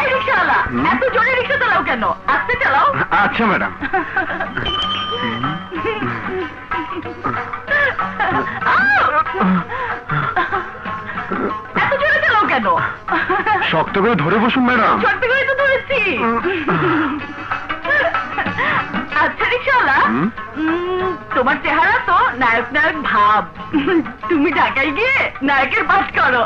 রিক্সাওয়ালা, এত জোরে রিক্সা চালাও কেন? আস্তে চালাও। আচ্ছা ম্যাডাম। এত জোরে চালাও কেন? শক্ত করে ধরে বসুন ম্যাডাম। শক্ত করে তো ধরেছি। আচ্ছা রিক্সাওয়ালা, তোমার চেহারা তো নায়ক নায়ক ভাব, তুমি ঢাকায় গিয়ে নায়কের পাঠ করো।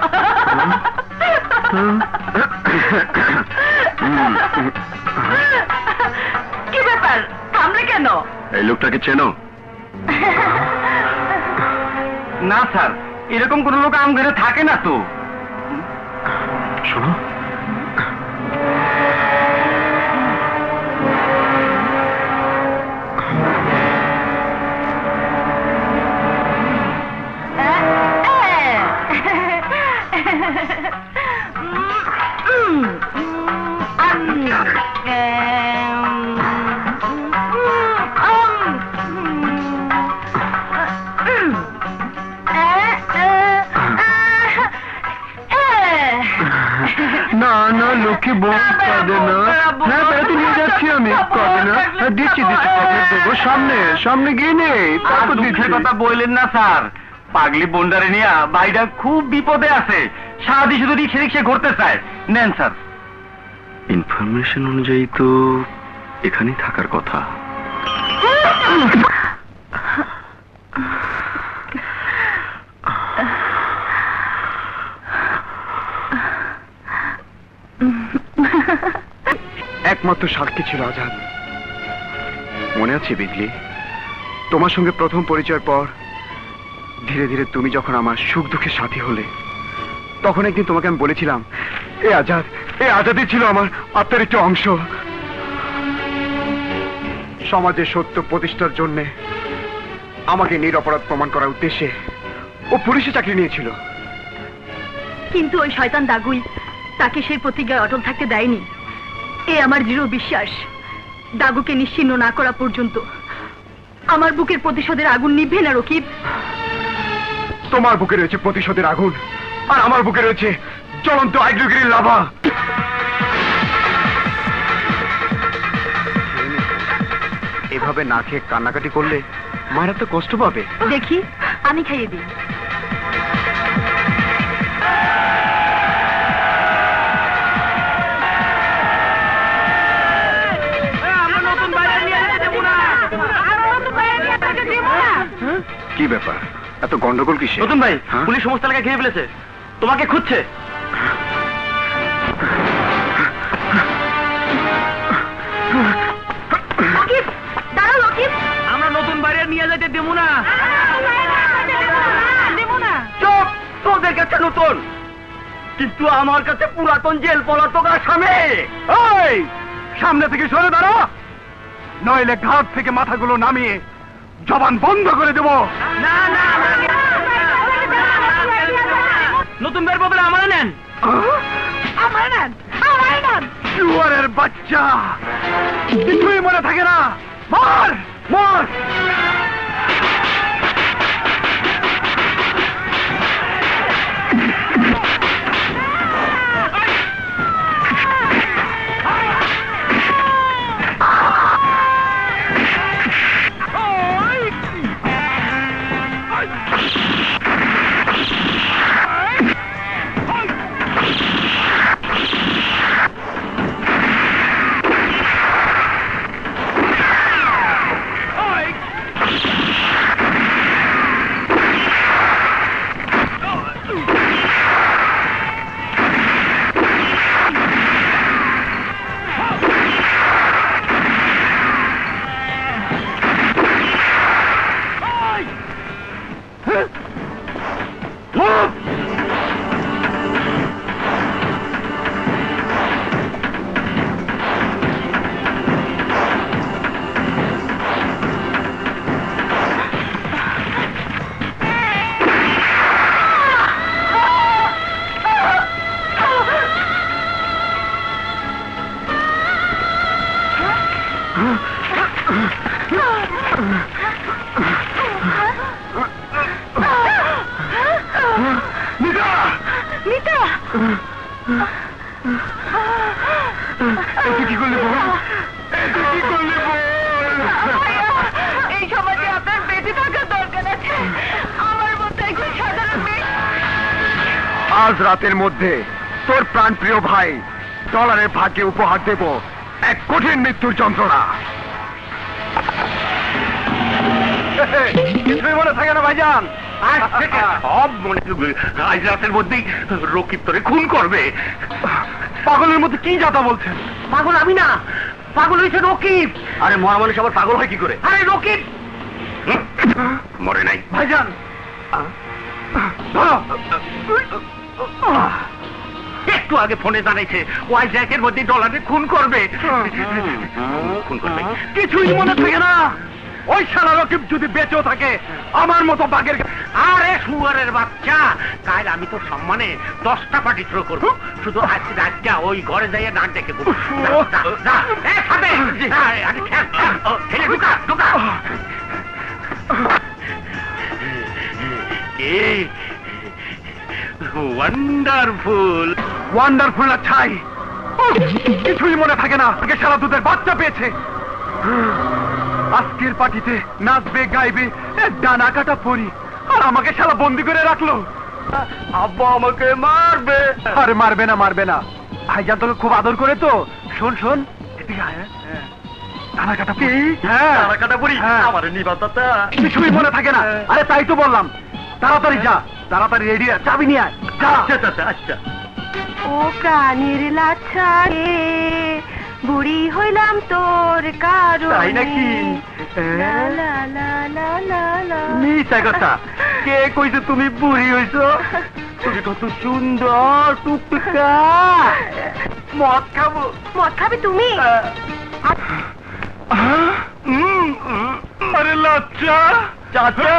কি ব্যাপার, থামলে কেন? এই লোকটাকে চেনো? না স্যার, এরকম কোন লোক আমঘরে থাকে না তো। শোনো, না না লক্ষ্মী বউ কাঁদে না। হ্যাঁ বেড়াতে নিয়ে যাচ্ছি আমি, কাঁদে না। দিচ্ছি দিচ্ছি, চকলেট দেবো। সামনে সামনে গিয়ে নে, তারপর দিচ্ছি। কথা বললেন না স্যার, পাগলি বন্ডারে নিয়ে ভাইটা খুব বিপদে আছে, সারাদিন শুধু রিক্সা রিক্সা ঘুরতে চায়। নেন স্যার। ইনফরমেশন অনুযায়ী তো এখানেই থাকার কথা। একমাত্র সাক্ষী ছিল আজাদ। মনে আছে বিজলি, তোমার সঙ্গে প্রথম পরিচয়ের পর ধীরে ধীরে তুমি যখন আমার সুখ দুঃখের সাথী হলে, তখন একদিন তোমাকে আমি বলেছিলাম, এই আজাদই ছিল আমার আত্মার একটা অংশ। সমাজে সত্য প্রতিষ্ঠার জন্য আমাকে নিরপরাধ প্রমাণ করার উদ্দেশ্যে ও পুলিশে চাকরি নিয়েছিল। কিন্তু ওই শয়তান দাগুই তাকে সেই প্রতিজ্ঞায় অটল থাকতে দেয়নি। এ আমার দৃঢ় বিশ্বাস, দাগুকে নিশ্চিহ্ন না করা পর্যন্ত আমার বুকের প্রতিশোধের আগুন নিভবে না রকিব। তোমার বুকে রয়েছে প্রতিশোধের আগুন, আর আমার বুকে রয়েছে জ্বলন্ত আগ্নেয়গিরির লাভা। এভাবে না খেয়ে কান্নাকাটি করলে মায়েরা তো কষ্ট পাবে। দেখি, আমি খাইয়ে দিই। কি ব্যাপার, এত গন্ডগোল কিসে? নতুন ভাই, পুলিশ সমস্ত এলাকায় ঘিরে ফেলেছে, তোমাকে খুঁজছে। আমরা নতুন বাইরে নিয়ে যেতে দেবো না। চুপ, তোদের কাছে নতুন, কিন্তু আমার কাছে পুরাতন জেল পলাতক আসামে। এই সামনে থেকে সরে দাঁড়া, নইলে ঘাট থেকে মাথাগুলো নামিয়ে জবান বন্ধ করে দেব। না না, নতুন বের বদলে আমার নেন। জুয়ারের বাচ্চা, কিছুই মনে থাকে না। মার মার। তুই কি করলি বল? তুই কি করলি বল? এই সমাজে আপনার বেঁচে থাকার দরকার আছে। আমার মতো একজন সাধারণ মেয়ে। আজ রাতের মধ্যে তোর প্রাণপ্রিয় ভাই ডলারের ভাগ্যে উপহার দেব এক কঠিন মৃত্যুর যন্ত্রণা। কিছুই মনে থাকে না ভাইজান? সব মনে আজ রাতের মধ্যেই রকিব তোরে খুন করবে। পাগলের মধ্যে কি যাতা বলছেন? পাগল আমি না, পাগল হয়েছে রকিব। আরে মরা মানুষ আবার পাগল হয় কি করে? আরে রকিব মরে নাই ভাইজান একটু আগে ফোনে জানাইছে ওয়াই জ্যাকের মধ্যে ডলারে খুন করবে। খুন করবে কিছুই মনে থাকে না? ওই শালা রকিব যদি বেঁচেও থাকে আমার মতো বাঘের। আরে শুয়ারের বাচ্চা, কাল আমি তোর সম্মানে 10টা পার্টি থ্রো করবো। শুধু আজকে রাতটা ওই ঘরে যাইয়ে নাক ডেকে দেবো। ঢুকা ওয়ান্ডারফুল। ওয়ান্ডারফুল না ছাই, কিছুই মনে থাকে না। আগে সারা দুধের বাচ্চা পেয়েছে। আজকের পার্টিতে নাচবে গাইবে ডানা কাটা পরি, আর আমাকে শালা বন্দি করে রাখলো। আব্বা আমাকে মারবে। আরে মারবে না মারবে না, ভাইজান তোকে খুব আদর করে তো। শোন শোন এদিকে আয়। ডানা কাটা পরি। হ্যাঁ টানা কাটা পড়ি হ্যাঁ। আমার নিবাতাটা কিছুই মনে থাকে না। আরে তাই তো বললাম, তাড়াতাড়ি যা, তাড়াতাড়ি রেডি চাবি নিয়ে আয়। যা। আচ্ছা আচ্ছা। ও প্রাণীর লাচ্ছা রে, বুড়ি হইলাম তোর কারণে। তাই নাকি? লা লা লা লা লা লা। মিথ্যা কথা, কে কইছে তুমি বুড়ি হইছো? তুমি কত সুন্দর টুকটুকা। মদ খাবো। মদ খাবে তুমি? আরে লজ্জা চাচা।